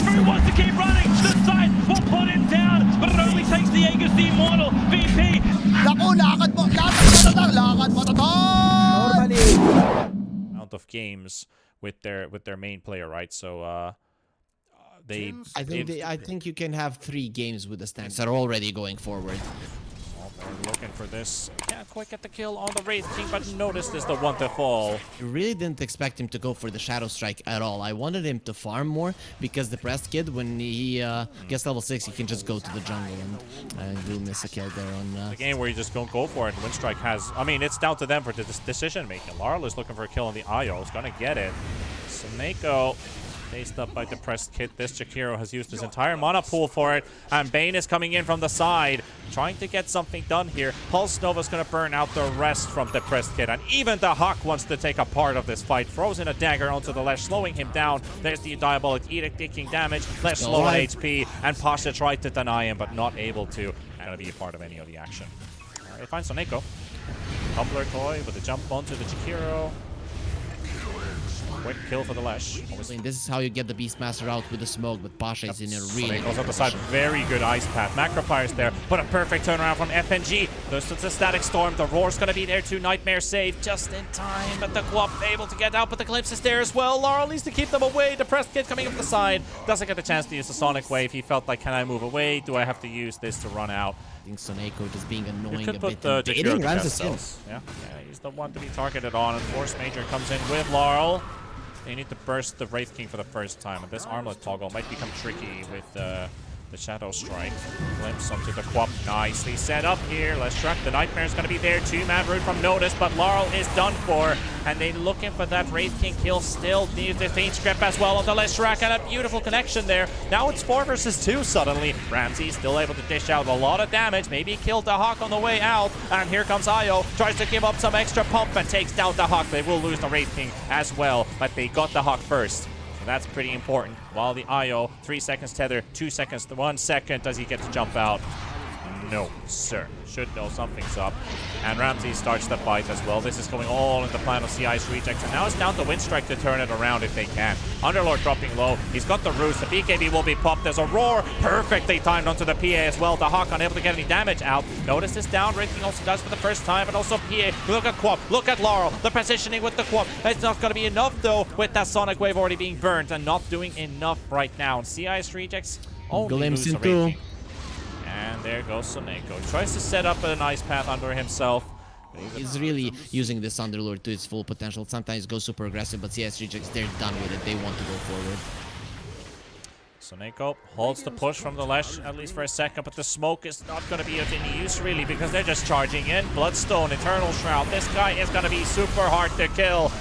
Who wants to keep running? The side will put him down, but it only takes the Aegis Immortal. VP. Naku, lakad mo to tol! Amount of games with their main player, right? So I think you can have 3 games with the stance that are already going forward. Well, they're looking for this. Can't quite get the kill on the Wraith King, but notice this the one to fall. I really didn't expect him to go for the Shadow Strike at all. I wanted him to farm more because the Pressed Kid, when he gets level 6, he can just go to the jungle, and I do miss a kill there on... The game where you just don't go for it. Winstrike has... I mean, it's down to them for the decision making. Laurel is looking for a kill on the Io. Is gonna get it. Soneko faced up by Depressed Kid. This Jakiro has used his entire mana pool for it, and Bane is coming in from the side, trying to get something done here. Pulse Nova's gonna burn out the rest from Depressed Kid, and even the Hawk wants to take a part of this fight. Throws in a dagger onto the Lesh, slowing him down. There's the Diabolic Edict taking damage. Lesh low on HP, and Pasha tried to deny him, but not able to. Not gonna be a part of any of the action. Alright, finds Soneko. Tumbler Toy with a jump onto the Jakiro. Quick kill for the Lesh. This is how you get the Beastmaster out with the smoke, but Pasha is in a really... Goes up the side. Very good ice path. Macrofire's there, but a perfect turnaround from FNG. There's the Static Storm. The Roar's going to be there too. Nightmare save just in time, but the Quap able to get out, but the Glimpse is there as well. Laurel needs to keep them away. Depressed Kid coming up the side. Doesn't get the chance to use the Sonic Wave. He felt like, can I move away? Do I have to use this to run out? I think Soneko just being annoying a put bit. the Hitting Ram's skills. Yeah, he's the one to be targeted on, and Force Major comes in with Laurel. They need to burst the Wraith King for the first time, and this armlet toggle might become tricky with the Shadow Strike. Glimpse onto the Quap. Nicely set up here. Let's track. The Nightmare's going to be there. 2-man root from Notice, but Laurel is done for. And they're looking for that Wraith King kill. Still need the Faint Script as well on the Leshrac, and a beautiful connection there. Now it's 4 versus 2 suddenly. Ramsey still able to dish out a lot of damage. Maybe killed the Hawk on the way out. And here comes Io. Tries to give up some extra pump and takes down the Hawk. They will lose the Wraith King as well, but they got the Hawk first. So that's pretty important. While the Io, 3 seconds tether, 2 seconds to 1 second. Does he get to jump out? No, sir. Should know something's up. And Ramsey starts the fight as well. This is going all in the plan of CIS Rejects. And now it's down to Winstrike to turn it around if they can. Underlord dropping low. He's got the roost. The BKB will be popped. There's a roar. Perfectly timed onto the PA as well. The Hawk unable to get any damage out. Notice this down. Wraith King also does for the first time. And also PA. Look at Quap. Look at Laurel. The positioning with the Quap. It's not going to be enough though with that Sonic Wave already being burned and not doing enough right now. And CIS Rejects only lose the Wraith King. And there goes Soneko. He tries to set up an ice path under himself. He's really using this Underlord to its full potential. Sometimes goes super aggressive, but CS Rejects, they're done with it. They want to go forward. Soneko holds the push from the Lesh, at least for a second, but the smoke is not going to be of any use, really, because they're just charging in. Bloodstone, Eternal Shroud. This guy is going to be super hard to kill.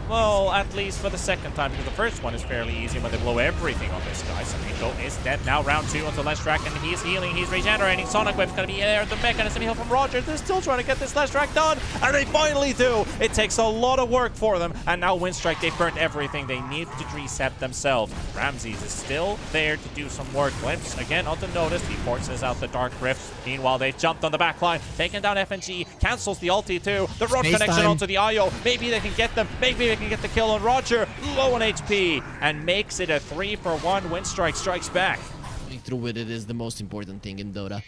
Well, at least for the second time, because the first one is fairly easy when they blow everything on this guy. Soneko is dead now. Round 2 onto Leshrac, and he's healing, he's regenerating. Sonic Wave's going to be there. The mechanism heal from Roger. They're still trying to get this Leshrac done, and they finally do. It takes a lot of work for them, and now Winstrike, they've burnt everything. They need to reset themselves. Ramses is still there to do some work. Glimpse again onto Notice. He forces out the Dark Rift. Meanwhile, they've jumped on the back line, taking down FNG, cancels the ulti too. The road connection onto the Io. Maybe they can get them. Maybe they can get the kill on Roger. Low on HP, and makes it a 3-for-1. Winstrike strikes back. Going through with it is the most important thing in Dota.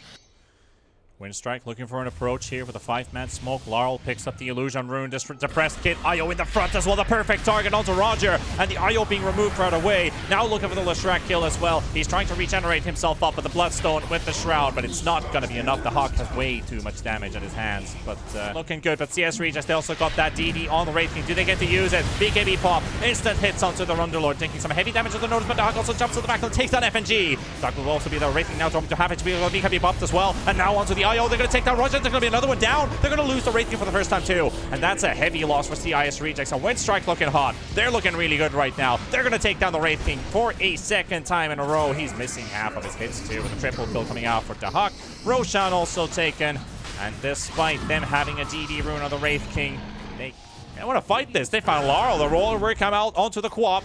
Winstrike looking for an approach here with a 5-man smoke. Laurel picks up the Illusion Rune. Depressed Kid. Io in the front as well. The perfect target onto Roger. And the Io being removed right away. Now looking for the Leshrac kill as well. He's trying to regenerate himself up with the Bloodstone with the Shroud, but it's not going to be enough. The Hawk has way too much damage at his hands. But looking good. But CS Rejects, they also got that DD on the Wraith King. Do they get to use it? BKB pop. Instant hits onto the Underlord. Taking some heavy damage to the Notice, but the Hawk also jumps to the back and takes down FNG. That will also be the Wraith King now dropping to half HP. BKB popped as well. And now onto the Io. They're going to take down Roger. There's going to be another one down. They're going to lose the Wraith King for the first time too. And that's a heavy loss for CIS Rejects. And Winstrike looking hot. They're looking really good right now. They're going to take down the Wraith King for a second time in a row. He's missing half of his hits too with a triple kill coming out for Dahak. Roshan also taken. And despite them having a DD rune on the Wraith King, they want to fight this. They found Laurel. The roller will come out onto the Quap.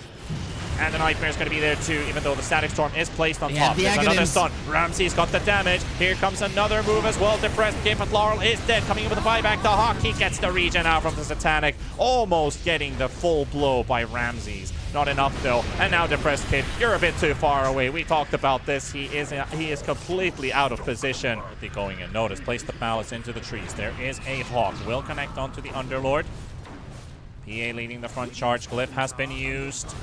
And the Nightmare's going to be there too, even though the Static Storm is placed on top. There's another stun. Ramsey's got the damage. Here comes another move as well. Depressed Kid, but Laurel is dead. Coming in with a buyback. The Hawk, he gets the regen out from the Satanic. Almost getting the full blow by Ramses. Not enough though. And now Depressed Kid, you're a bit too far away. We talked about this. He is completely out of position. They're going in. Notice, place the palace into the trees. There is a Hawk. Will connect onto the Underlord. PA leading the front charge. Glyph has been used.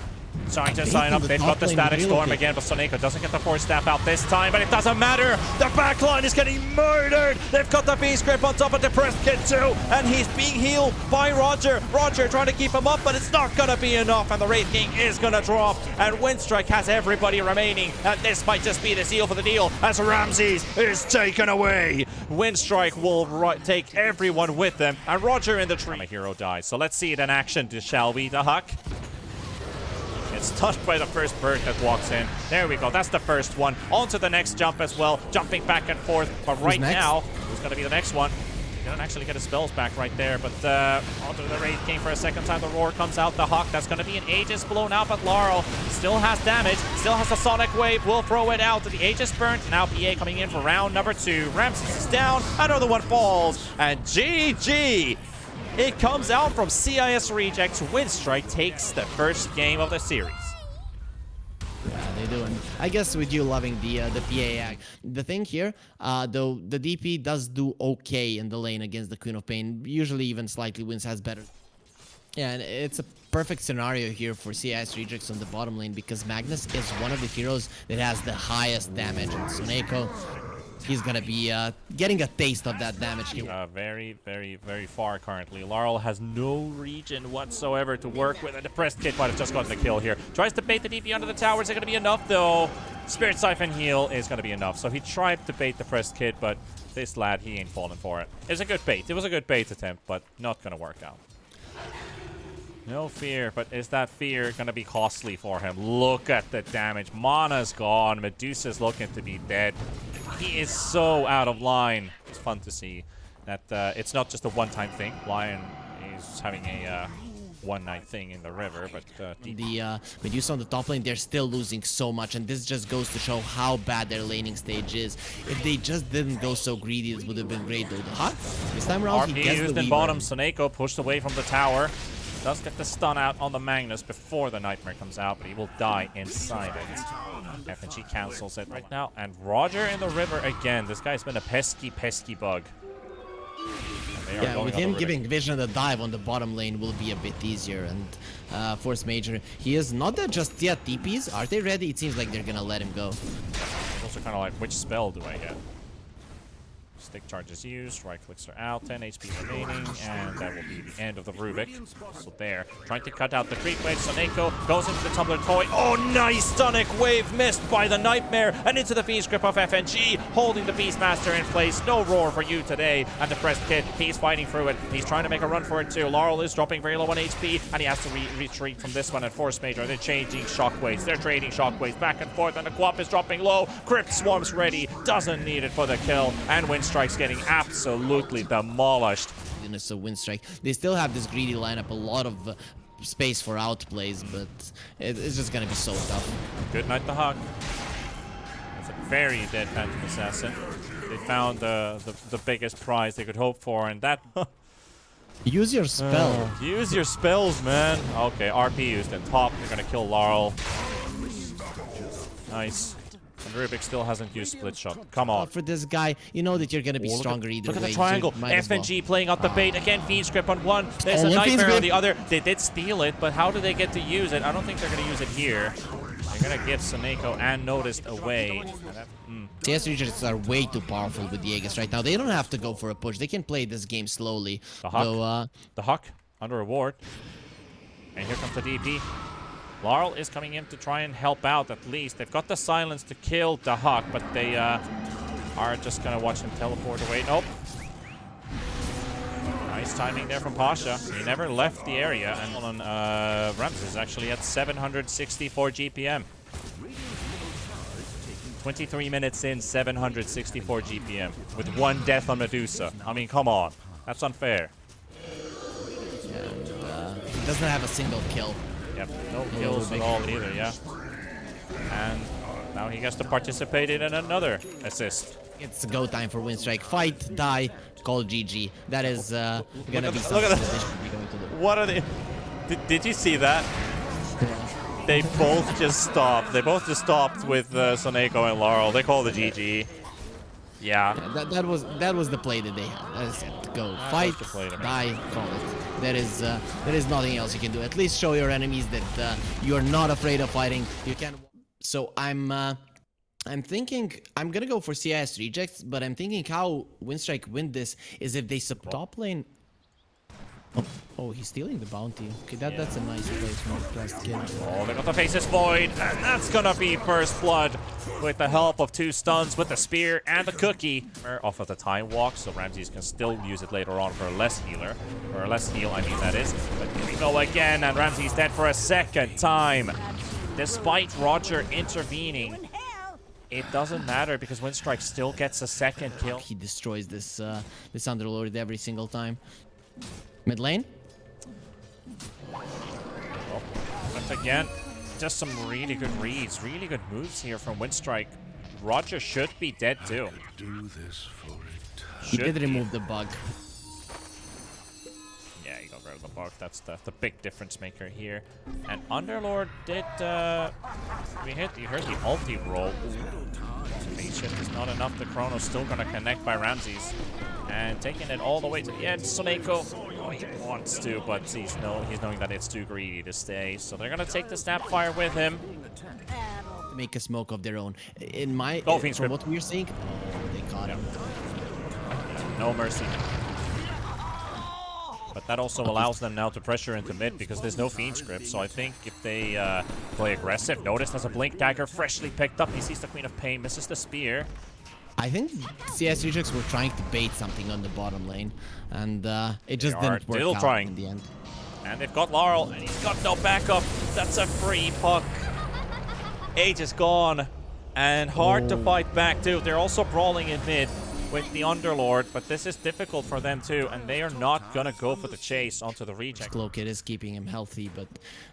Trying to sign up. They've got the Static Storm again, but Soneko doesn't get the Force Staff out this time, but it doesn't matter. The backline is getting murdered. They've got the Beast Grip on top of Depressed Kid too, and he's being healed by Roger. Roger trying to keep him up, but it's not going to be enough, and the Wraith King is going to drop, and Winstrike has everybody remaining, and this might just be the seal for the deal as Ramses is taken away. Winstrike will take everyone with them, and Roger in the tree. My hero dies, so let's see it in action, shall we, the Huck? It's touched by the first bird that walks in. There we go. That's the first one. On to the next jump as well. Jumping back and forth. But right now, who's going to be the next one? He didn't actually get his spells back right there. But onto the Wraith King for a second time. The roar comes out. The Hawk. That's going to be an Aegis blown out. But Laurel still has damage. Still has a Sonic Wave. Will throw it out. The Aegis burnt. Now PA coming in for round number 2. Ramses is down. Another one falls. And GG. It comes out from CIS Rejects. Winstrike takes the first game of the series. Yeah, they do. And I guess with you loving the PA act, the thing here, though, the DP does do okay in the lane against the Queen of Pain. Usually even slightly wins, has better. Yeah, and it's a perfect scenario here for CIS Rejects on the bottom lane because Magnus is one of the heroes that has the highest damage. And Soneko, he's gonna be getting a taste of that damage here. Very, very, very far currently. Laurel has no region whatsoever to work with. A Depressed Kid might have just gotten the kill here. Tries to bait the DP under the tower. Is it gonna be enough though? Spirit Siphon heal is gonna be enough. So he tried to bait Depressed Kid, but this lad, he ain't falling for it. It was a good bait. It was a good bait attempt, but not gonna work out. No fear, but is that fear gonna be costly for him? Look at the damage. Mana's gone. Medusa's looking to be dead. He is so out of line. It's fun to see that it's not just a one-time thing. Lion is having a one-night thing in the river, but the Medusa on the top lane, they're still losing so much, and this just goes to show how bad their laning stage is. If they just didn't go so greedy, it would have been great though. The Hawk, this time around, he gets used the in Weaver. bottom. Soneko pushed away from the tower. Does get the stun out on the Magnus before the Nightmare comes out, but he will die inside it. FNG cancels it right now, and Roger in the river again. This guy's been a pesky, pesky bug. Yeah, with him giving Vision a dive on the bottom lane will be a bit easier, and Force Major, he is not that just yet. TPs, are they ready? It seems like they're gonna let him go. It's also kind of like, which spell do I get? Stick charge is used, right clicks are out, 10 HP remaining, and that will be the end of the Rubik. So there, trying to cut out the creep wave. Soneko goes into the Tumbler Toy. Oh, nice Sonic Wave missed by the Nightmare, and into the Beast Grip of FNG, holding the Beastmaster in place. No roar for you today, and Depressed Kid, he's fighting through it. He's trying to make a run for it too. Laurel is dropping very low on HP, and he has to retreat from this one at Force Major. They're changing shockwaves. They're trading shockwaves back and forth, and the Quap is dropping low. Crypt Swarm's ready, doesn't need it for the kill, and Winstrike's getting absolutely demolished. So Winstrike, they still have this greedy lineup, a lot of space for outplays, but it's just gonna be so tough. Good night, the Hawk. That's a very dead Phantom Assassin. They found the biggest prize they could hope for, and that... Use your spell. Use your spells, man. Okay, RP used in top. They're gonna kill Laurel. Nice. And Rubik still hasn't used Split Shot. Come on. For this guy, you know that you're gonna be stronger either way. Look at the triangle. FNG playing out the bait. Again, Fiend's Grip on one. There's a Nightmare on the other. They did steal it, but how do they get to use it? I don't think they're gonna use it here. They're gonna give Soneko and Noticed away. CS Rejects are way too powerful with the Aegis right now. They don't have to go for a push. They can play this game slowly. The Hawk. So, the Hawk under a ward. And here comes the DP. Laurel is coming in to try and help out at least. They've got the silence to kill the Hawk, but they are just gonna watch him teleport away. Nope. Nice timing there from Pasha. He never left the area, and on Ramses is actually at 764 GPM. 23 minutes in, 764 GPM with one death on Medusa. I mean, come on. That's unfair. And he doesn't have a single kill. Yep, no kills at all either, yeah. And now he gets to participate in another assist. It's go time for Winstrike. Fight, die, call GG. That is gonna be something that they should be going to do. What are they? Did you see that? Yeah. They both just stopped. They both just stopped with Soneko and Laurel. They call the GG. Yeah. That was the play that they had. That is it. Go fight, die, call it. There is nothing else you can do. At least show your enemies that you're not afraid of fighting. You can. So I'm thinking I'm gonna go for CIS rejects, but I'm thinking how Winstrike win this is if they sub top lane. Oh, he's stealing the bounty. Okay, that's a nice place from the last kid. Oh, they got the Faces Void, and that's gonna be first blood with the help of 2 stuns with the spear and the cookie. Off of the time walk, so Ramses can still use it later on for a less healer. Or a less heal, I mean, that is. But here we go again, and Ramses dead for a second time. Despite Roger intervening, it doesn't matter because Winstrike still gets a second kill. He destroys this Underlord every single time. Mid lane. Oh, but again, just some really good reads, really good moves here from Winstrike. Roger should be dead too. He did remove the bug. Yeah, he got rid of the bug. That's the big difference maker here. And Underlord did you heard the ulti roll. Phase shift is not enough. The Chrono's still gonna connect by Ramses. And taking it all the way to the end. Soneko, oh, he wants to, but he's knowing that it's too greedy to stay. So they're gonna take the Snapfire with him. Make a smoke of their own. In my from what we're seeing, oh, they caught him. No mercy. But that also allows them now to pressure into mid because there's no Fiend script. So I think if they play aggressive, notice there's a Blink Dagger freshly picked up. He sees the Queen of Pain, misses the spear. I think CS Rejects were trying to bait something on the bottom lane, and it just didn't work out in the end. And they've got Laurel, and he's got no backup. That's a free puck. Age is gone, and hard to fight back too. They're also brawling in mid with the Underlord, but this is difficult for them too, and they are not gonna go for the chase onto the reject. Glow Kid is keeping him healthy, but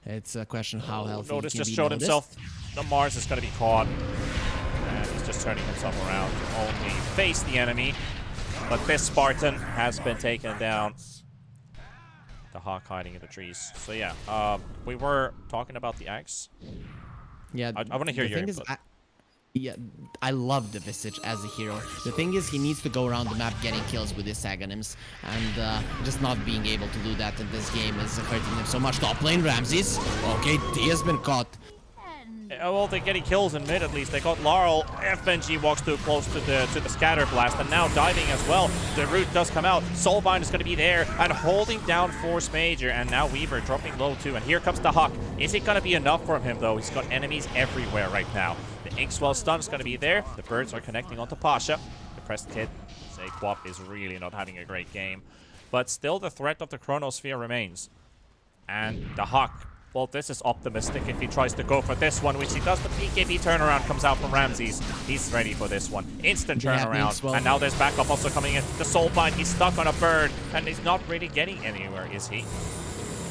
it's a question how healthy Notice he can just be. showed himself. The Mars is gonna be caught. And he's just turning himself around to only face the enemy. But this Spartan has been taken down. The Hawk hiding in the trees. So yeah, we were talking about the axe. Yeah, I want to hear your input. Yeah, I love the Visage as a hero. The thing is, he needs to go around the map getting kills with his Aghanim's, and just not being able to do that in this game is hurting him so much. Top lane, Ramses. Okay, he has been caught. Well, they're getting kills in mid at least. They got Laurel. FNG walks too close to the scatter blast, and now diving as well. The root does come out. Soulbind is going to be there and holding down Force Major, and now Weaver dropping low too. And here comes the Hawk. Is it going to be enough for him though? He's got enemies everywhere right now. The Inkswell stun is going to be there. The birds are connecting onto Pasha. The pressed kid. Quap is really not having a great game, but still the threat of the Chronosphere remains. And the Hawk. Well, this is optimistic if he tries to go for this one, which he does. The PKB turnaround comes out from Ramses. He's ready for this one. Instant turnaround. And now there's backup also coming in. The Soulbind, he's stuck on a bird, and he's not really getting anywhere, is he?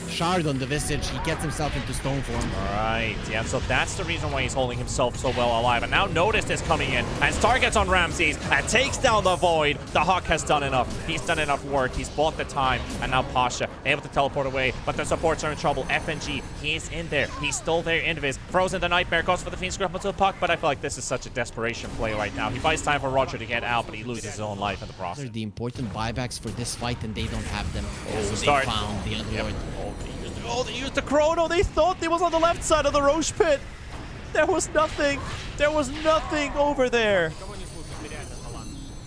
Shard on the Visage, he gets himself into stone form. Right, yeah, so that's the reason why he's holding himself so well alive. And now Notice is coming in, and targets on Ramses, and takes down the Void. The Hawk has done enough. He's done enough work. He's bought the time, and now Pasha able to teleport away, but the supports are in trouble. FNG, he's in there. He's still there in Invis. Frozen the Nightmare, goes for the Fiend Scrap onto the puck, but I feel like this is such a desperation play right now. He buys time for Roger to get out, but he loses his own life in the process. They're the important buybacks for this fight, and they don't have them. So Start. they found the Underlord. Yep. Oh, they used the Chrono. They thought he was on the left side of the Roche pit. There was nothing. There was nothing over there.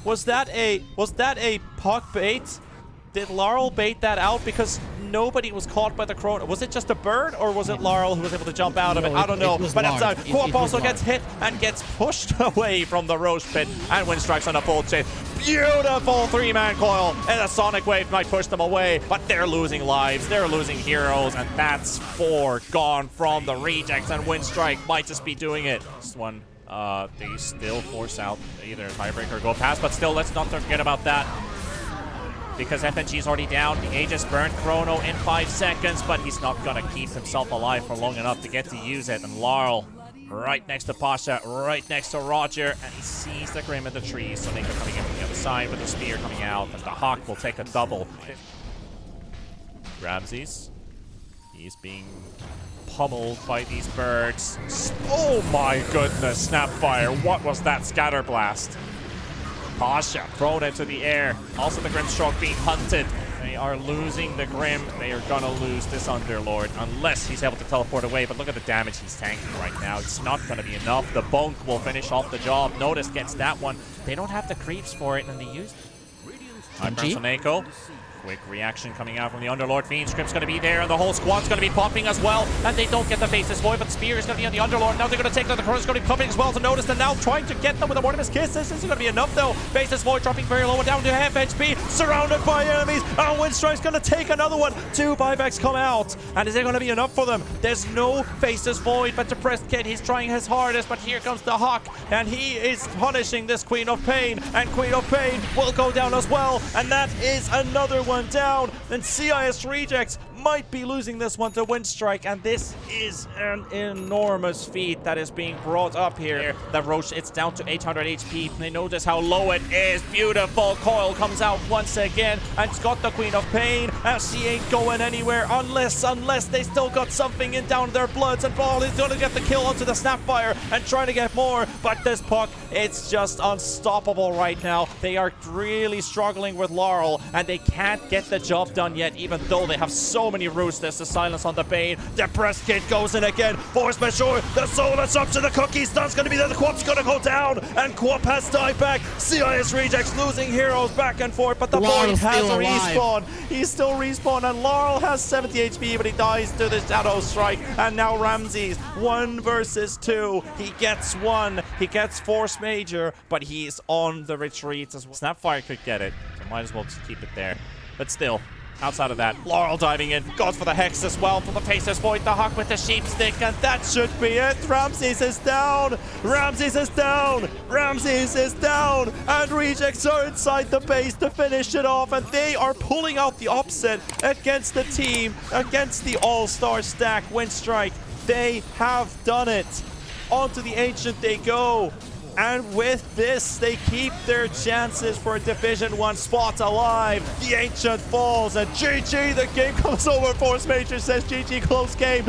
Was that a puck bait? Did Laurel bait that out? Because nobody was caught by the Chrono. Was it just a bird, or was it Laurel who was able to jump out of it? I don't know. But that's how Coop also gets hit and gets pushed away from the Roche pit. And Winstrike's on a full chase. Beautiful three-man coil. And a Sonic Wave might push them away. But they're losing lives. They're losing heroes. And that's 4 gone from the rejects. And Winstrike might just be doing it. This one, they still force out either tiebreaker or go past. But still, let's not forget about that. Because FNG is already down. The Aegis burned Chrono in 5 seconds, but he's not going to keep himself alive for long enough to get to use it. And Laurel right next to Pasha, right next to Roger, and he sees the Grim in the trees. So Nico coming in from the other side with the spear coming out, and the Hawk will take a double. Ramses, He's being pummeled by these birds. Oh my goodness, Snapfire. What was that scatter blast? Pasha thrown into the air. Also the Grimstroke being hunted. They are losing the Grim. They are gonna lose this Underlord unless he's able to teleport away. But look at the damage he's tanking right now. It's not gonna be enough. The Bonk will finish off the job. Notice gets that one. They don't have the creeps for it, and they use Echo. Quick reaction coming out from the Underlord. Fiend Script's going to be there, and the whole squad's going to be popping as well. And they don't get the Faceless Void, but Spear is going to be on the Underlord. Now they're going to take the Cross is going to be popping as well to Notice, and now trying to get them with a Mortimer's Kiss. This isn't going to be enough, though. Faceless Void dropping very low and down to half HP, surrounded by enemies. And Winstrike's going to take another one. 2 buybacks come out, and is it going to be enough for them? There's no Faceless Void, but Depressed Kid, he's trying his hardest, but here comes the Hawk, and he is punishing this Queen of Pain, and Queen of Pain will go down as well, and that is another one down. Then CIS Rejects might be losing this one to Winstrike, and this is an enormous feat that is being brought up here. The Roche, it's down to 800 HP. They notice how low it is. Beautiful coil comes out once again, and it's got the Queen of Pain, and she ain't going anywhere unless they still got something in down their bloods, and Ball is going to get the kill onto the Snapfire and trying to get more, but this puck, it's just unstoppable right now. They are really struggling with Laurel, and they can't get the job done yet, even though they have so many roots. There's the silence on the Bane. Depressed Kid goes in again. Force Majeure. The soul that's up to the cookie. Stun's going to be there. The Quap's going to go down. And Quap has died back. CIS Rejects losing heroes back and forth. But the boy has a respawn. He's still respawned. And Laurel has 70 HP, but he dies to the Shadow Strike. And now Ramses. 1 versus 2. He gets 1. He gets Force Major, but he's on the retreat as well. Snapfire could get it. So might as well just keep it there. But still, outside of that, Laurel diving in, goes for the Hex as well, for the Faceless Void, the Hawk with the Sheep Stick, and that should be it. Ramses is down! Ramses is down! Ramses is down! And Rejects are inside the base to finish it off, and they are pulling out the upset against the team, against the All-Star stack, Winstrike. They have done it. Onto the Ancient they go. And with this, they keep their chances for a Division 1 spot alive. The Ancient falls, and GG, the game comes over. Force Major says GG, close game.